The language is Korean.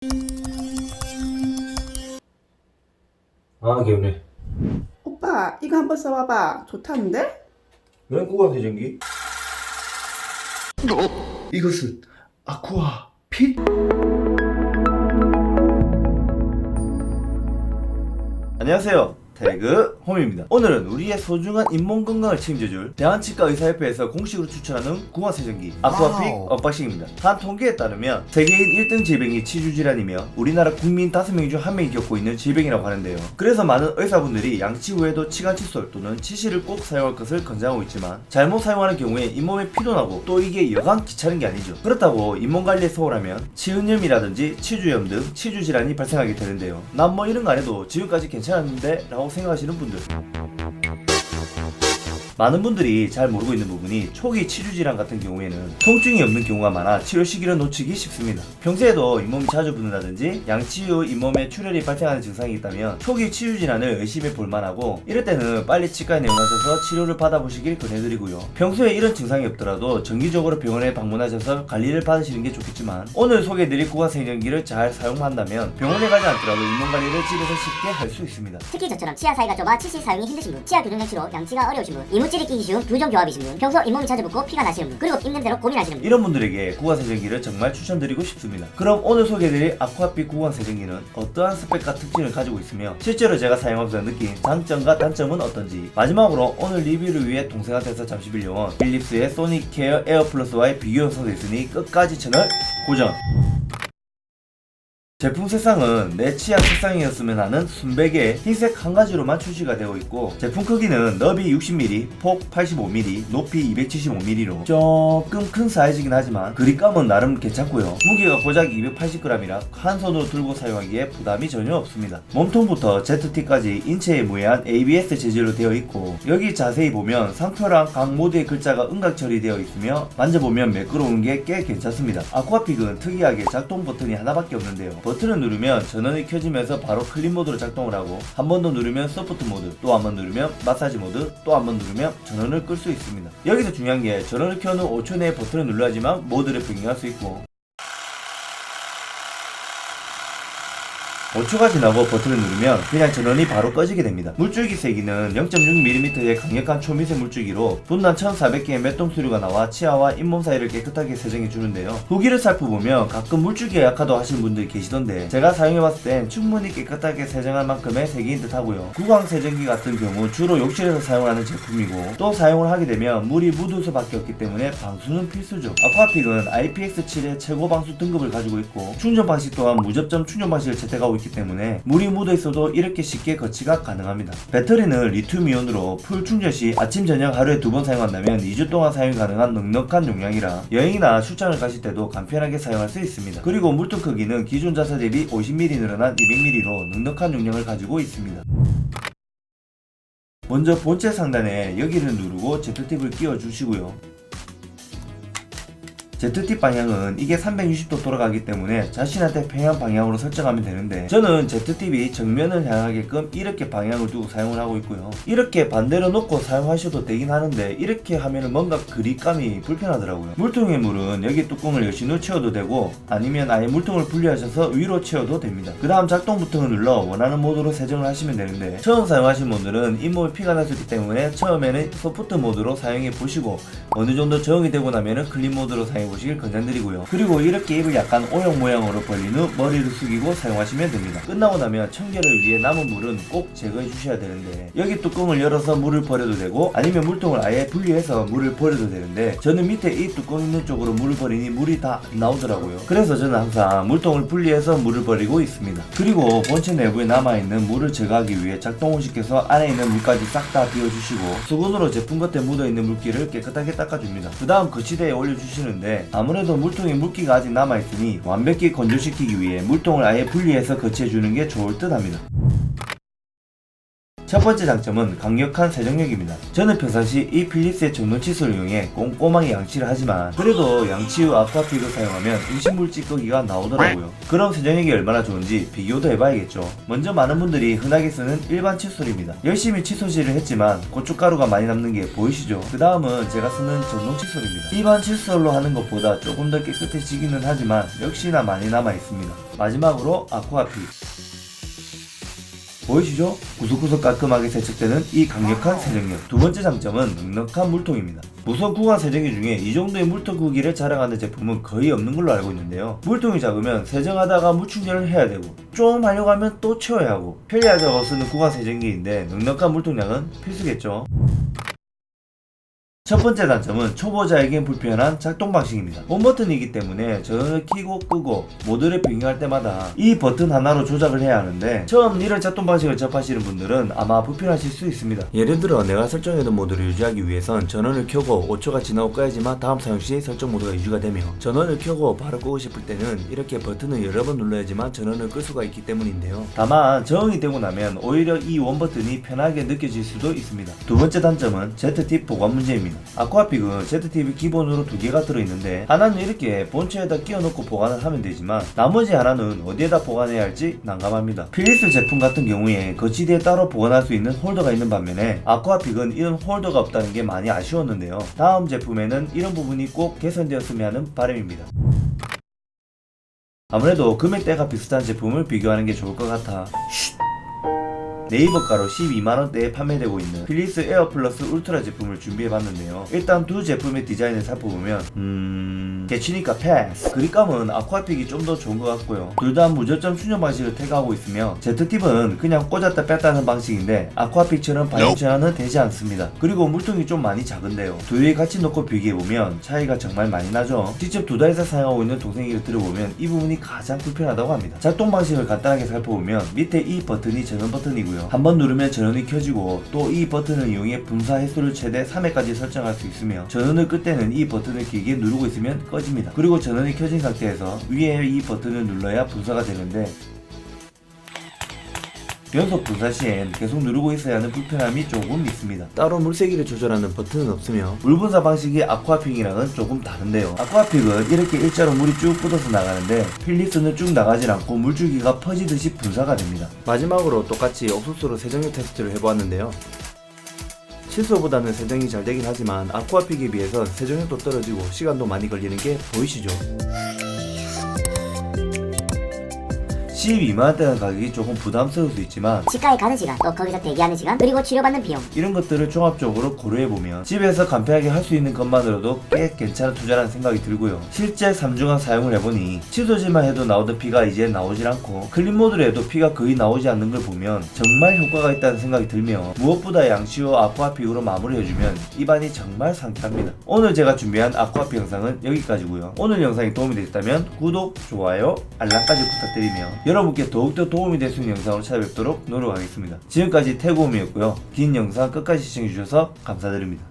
아, 개운해. 오빠 이거 한번 써봐봐. 좋다는데? 웬 구강 세정기? 이것은 아쿠아 핏? 안녕하세요, 태그 홈입니다. 오늘은 우리의 소중한 잇몸 건강을 책임져줄 대한치과의사협회에서 공식으로 추천하는 구강세정기 아쿠아픽 언박싱입니다. 한 통계에 따르면 세계인 1등 질병이 치주질환이며 우리나라 국민 5명 중 1명이 겪고 있는 질병이라고 하는데요. 그래서 많은 의사분들이 양치 후에도 치간 칫솔 또는 치실을 꼭 사용할 것을 권장하고 있지만, 잘못 사용하는 경우에 잇몸에 피도 나고 또 이게 여간 귀찮은 게 아니죠. 그렇다고 잇몸 관리에 소홀하면 치은염이라든지 치주염 등 치주질환이 발생하게 되는데요. 난 뭐 이런 거 안 해도 지금까지 괜찮았는데 라고 생각하시는 분들, 많은 분들이 잘 모르고 있는 부분이 초기 치주질환 같은 경우에는 통증이 없는 경우가 많아 치료 시기를 놓치기 쉽습니다. 평소에도 잇몸이 자주 붓는다든지 양치 후 잇몸에 출혈이 발생하는 증상이 있다면 초기 치주질환을 의심해 볼만하고, 이럴 때는 빨리 치과에 내원하셔서 치료를 받아보시길 권해드리고요. 평소에 이런 증상이 없더라도 정기적으로 병원에 방문하셔서 관리를 받으시는 게 좋겠지만, 오늘 소개해드릴 구강세정기를 잘 사용한다면 병원에 가지 않더라도 잇몸 관리를 집에서 쉽게 할 수 있습니다. 특히 저처럼 치아 사이가 좁아 치실 사용이 힘드신 분, 치아 교정 장치로 양치가 어려우신 분, 이물질이 끼기 쉬운 부종 교합이신 분, 평소 잇몸이 자주 붓고 피가 나시는 분, 그리고 입냄새로 고민하시는 분, 이런 분들에게 구강세정기를 정말 추천드리고 싶습니다. 그럼 오늘 소개해드릴 아쿠아픽 구강세정기는 어떠한 스펙과 특징을 가지고 있으며 실제로 제가 사용하면서 느낀 장점과 단점은 어떤지, 마지막으로 오늘 리뷰를 위해 동생한테서 잠시 빌려온 필립스의 소닉케어 에어플러스와의 비교 영상도 있으니 끝까지 채널 고정! 제품 색상은 내 치아 색상이었으면 하는 순백의 흰색 한 가지로만 출시가 되어 있고, 제품 크기는 너비 60mm, 폭 85mm, 높이 275mm로 조금 큰 사이즈이긴 하지만 그립감은 나름 괜찮고요. 무게가 고작 280g이라 한 손으로 들고 사용하기에 부담이 전혀 없습니다. 몸통부터 ZT까지 인체에 무해한 ABS 재질로 되어 있고, 여기 자세히 보면 상표랑 각 모드의 글자가 음각 처리되어 있으며 만져보면 매끄러운 게 꽤 괜찮습니다. 아쿠아픽은 특이하게 작동 버튼이 하나밖에 없는데요. 버튼을 누르면 전원이 켜지면서 바로 클린 모드로 작동을 하고, 한 번 더 누르면 소프트 모드, 또 한 번 누르면 마사지 모드, 또 한 번 누르면 전원을 끌 수 있습니다. 여기서 중요한 게 전원을 켜는 5초 내에 버튼을 눌러야지만 모드를 변경할 수 있고, 5초가 지나고 버튼을 누르면 그냥 전원이 바로 꺼지게 됩니다. 물줄기 세기는 0.6mm의 강력한 초미세 물줄기로 분당 1400개의 맷동수류가 나와 치아와 잇몸 사이를 깨끗하게 세정해 주는데요. 후기를 살펴보면 가끔 물줄기가 약하다고 하시는 분들이 계시던데, 제가 사용해봤을 땐 충분히 깨끗하게 세정할 만큼의 세기인 듯 하고요. 구강 세정기 같은 경우 주로 욕실에서 사용하는 제품이고, 또 사용을 하게 되면 물이 묻을 수밖에 없기 때문에 방수는 필수죠. 아쿠아픽은 IPX7의 최고 방수 등급을 가지고 있고, 충전 방식 또한 무접점 충전 방식을 채택하고 있기 때문에 물이 묻어 있어도 이렇게 쉽게 거치가 가능합니다. 배터리는 리튬이온으로 풀 충전 시 아침 저녁 하루에 2번 사용한다면 2주 동안 사용이 가능한 넉넉한 용량이라 여행이나 출장을 가실 때도 간편하게 사용할 수 있습니다. 그리고 물통 크기는 기존 자사 대비 50mm 늘어난 200mm로 넉넉한 용량을 가지고 있습니다. 먼저 본체 상단에 여기를 누르고 Z팁을 끼워 주시고요. ZTip 방향은 이게 360도 돌아가기 때문에 자신한테 편한 방향으로 설정하면 되는데, 저는 ZTip이 정면을 향하게끔 이렇게 방향을 두고 사용을 하고 있고요. 이렇게 반대로 놓고 사용하셔도 되긴 하는데, 이렇게 하면은 뭔가 그립감이 불편하더라고요. 물통의 물은 여기 뚜껑을 여신 후 채워도 되고, 아니면 아예 물통을 분리하셔서 위로 채워도 됩니다. 그 다음 작동 버튼을 눌러 원하는 모드로 세정을 하시면 되는데, 처음 사용하신 분들은 잇몸에 피가 날 수 있기 때문에 처음에는 소프트 모드로 사용해 보시고, 어느 정도 적응이 되고 나면은 클린 모드로 사용해 보시길 권장드리고요. 그리고 이렇게 입을 약간 O형 모양으로 벌린 후 머리를 숙이고 사용하시면 됩니다. 끝나고 나면 청결을 위해 남은 물은 꼭 제거해 주셔야 되는데, 여기 뚜껑을 열어서 물을 버려도 되고, 아니면 물통을 아예 분리해서 물을 버려도 되는데, 저는 밑에 이 뚜껑 있는 쪽으로 물을 버리니 물이 다 나오더라고요. 그래서 저는 항상 물통을 분리해서 물을 버리고 있습니다. 그리고 본체 내부에 남아있는 물을 제거하기 위해 작동을 시켜서 안에 있는 물까지 싹 다 비워주시고, 수건으로 제품 겉에 묻어있는 물기를 깨끗하게 닦아줍니다. 그 다음 거치대에 올려주시는데, 아무래도 물통에 물기가 아직 남아있으니 완벽히 건조시키기 위해 물통을 아예 분리해서 거치해주는 게 좋을 듯 합니다. 첫 번째 장점은 강력한 세정력입니다. 저는 평상시 이 필립스의 전동 칫솔을 이용해 꼼꼼하게 양치를 하지만 그래도 양치 후 아쿠아픽을 사용하면 음식물 찌꺼기가 나오더라고요. 그럼 세정력이 얼마나 좋은지 비교도 해봐야겠죠. 먼저 많은 분들이 흔하게 쓰는 일반 칫솔입니다. 열심히 칫솔질을 했지만 고춧가루가 많이 남는 게 보이시죠? 그 다음은 제가 쓰는 전동 칫솔입니다. 일반 칫솔로 하는 것보다 조금 더 깨끗해지기는 하지만 역시나 많이 남아 있습니다. 마지막으로 아쿠아픽. 보이시죠? 구석구석 깔끔하게 세척되는 이 강력한 세정력. 두 번째 장점은 넉넉한 물통입니다. 무선 구강 세정기 중에 이 정도의 물통 크기를 자랑하는 제품은 거의 없는 걸로 알고 있는데요. 물통이 작으면 세정하다가 물 충전을 해야 되고 좀 하려고 하면 또 채워야 하고 편리하자고 쓰는 구강 세정기인데 넉넉한 물통량은 필수겠죠. 첫 번째 단점은 초보자에겐 불편한 작동 방식입니다. 홈 버튼이기 때문에 전원을 켜고 끄고 모드를 변경할 때마다 이 버튼 하나로 조작을 해야 하는데 처음 이런 작동 방식을 접하시는 분들은 아마 불편하실 수 있습니다. 예를 들어 내가 설정해둔 모드를 유지하기 위해선 전원을 켜고 5초가 지나고 꺼야지만 다음 사용 시 설정 모드가 유지가 되며 전원을 켜고 바로 끄고 싶을 때는 이렇게 버튼을 여러 번 눌러야지만 전원을 끌 수가 있기 때문인데요. 다만 적응이 되고 나면 오히려 이 원 버튼이 편하게 느껴질 수도 있습니다. 두 번째 단점은 ZTIP 보관 문제입니다. 아쿠아픽은 ZTIP이 기본으로 2개가 들어있는데 하나는 이렇게 본체에다 끼워놓고 보관을 하면 되지만 나머지 하나는 어디에다 보관해야 할지 난감합니다. 필립스 제품 같은 경우에 거치대에 따로 보관할 수 있는 홀더가 있는 반면에 아쿠아픽은 이런 홀더가 없다는 게 많이 아쉬웠는데요. 다음 제품에는 이런 부분이 꼭 개선되었으면 하는 바람입니다. 아무래도 금액대가 비슷한 제품을 비교하는 게 좋을 것 같아. 네이버가로 12만원대에 판매되고 있는 필립스 에어플러스 울트라 제품을 준비해봤는데요. 일단 두 제품의 디자인을 살펴보면 개치니까 패스. 그립감은 아쿠아픽이 좀 더 좋은 것 같고요. 둘 다 무저점 충전 방식을 태그하고 있으며 ZTIP은 그냥 꽂았다 뺐다 하는 방식인데 아쿠아픽처럼 반영 전환은 되지 않습니다. 그리고 물통이 좀 많이 작은데요. 두 개 같이 놓고 비교해보면 차이가 정말 많이 나죠. 직접 두 달에서 사용하고 있는 동생 얘기를 들어보면 이 부분이 가장 불편하다고 합니다. 작동 방식을 간단하게 살펴보면 밑에 이 버튼이 전원 버튼이고요. 한번 누르면 전원이 켜지고 또 이 버튼을 이용해 분사 횟수를 최대 3회까지 설정할 수 있으며 전원을 끌 때는 이 버튼을 길게 누르고 있으면 꺼집니다. 그리고 전원이 켜진 상태에서 위에 이 버튼을 눌러야 분사가 되는데 변속 분사 시엔 계속 누르고 있어야 하는 불편함이 조금 있습니다. 따로 물세기를 조절하는 버튼은 없으며 물 분사 방식이 아쿠아픽이랑은 조금 다른데요. 아쿠아픽은 이렇게 일자로 물이 쭉 뻗어서 나가는데 필립스는 쭉 나가질 않고 물줄기가 퍼지듯이 분사가 됩니다. 마지막으로 똑같이 옥수수로 세정력 테스트를 해보았는데요. 칫솔보다는 세정이 잘 되긴 하지만 아쿠아픽에 비해서 세정력도 떨어지고 시간도 많이 걸리는 게 보이시죠? 12만원대는 가격이 조금 부담스러울 수 있지만 치과에 가는 시간, 또 거기서 대기하는 시간, 그리고 치료받는 비용. 이런 것들을 종합적으로 고려해보면 집에서 간편하게 할 수 있는 것만으로도 꽤 괜찮은 투자라는 생각이 들고요. 실제 3주간 사용을 해보니 칫솔질만 해도 나오던 피가 이제 나오질 않고 클린 모드로 해도 피가 거의 나오지 않는 걸 보면 정말 효과가 있다는 생각이 들며 무엇보다 양치 후 아쿠아픽으로 마무리해주면 입안이 정말 상쾌합니다. 오늘 제가 준비한 아쿠아픽 영상은 여기까지고요. 오늘 영상이 도움이 되셨다면 구독, 좋아요, 알람까지 부탁드리며 여러분께 더욱더 도움이 될 수 있는 영상으로 찾아뵙도록 노력하겠습니다. 지금까지 태고홈이었고요. 긴 영상 끝까지 시청해주셔서 감사드립니다.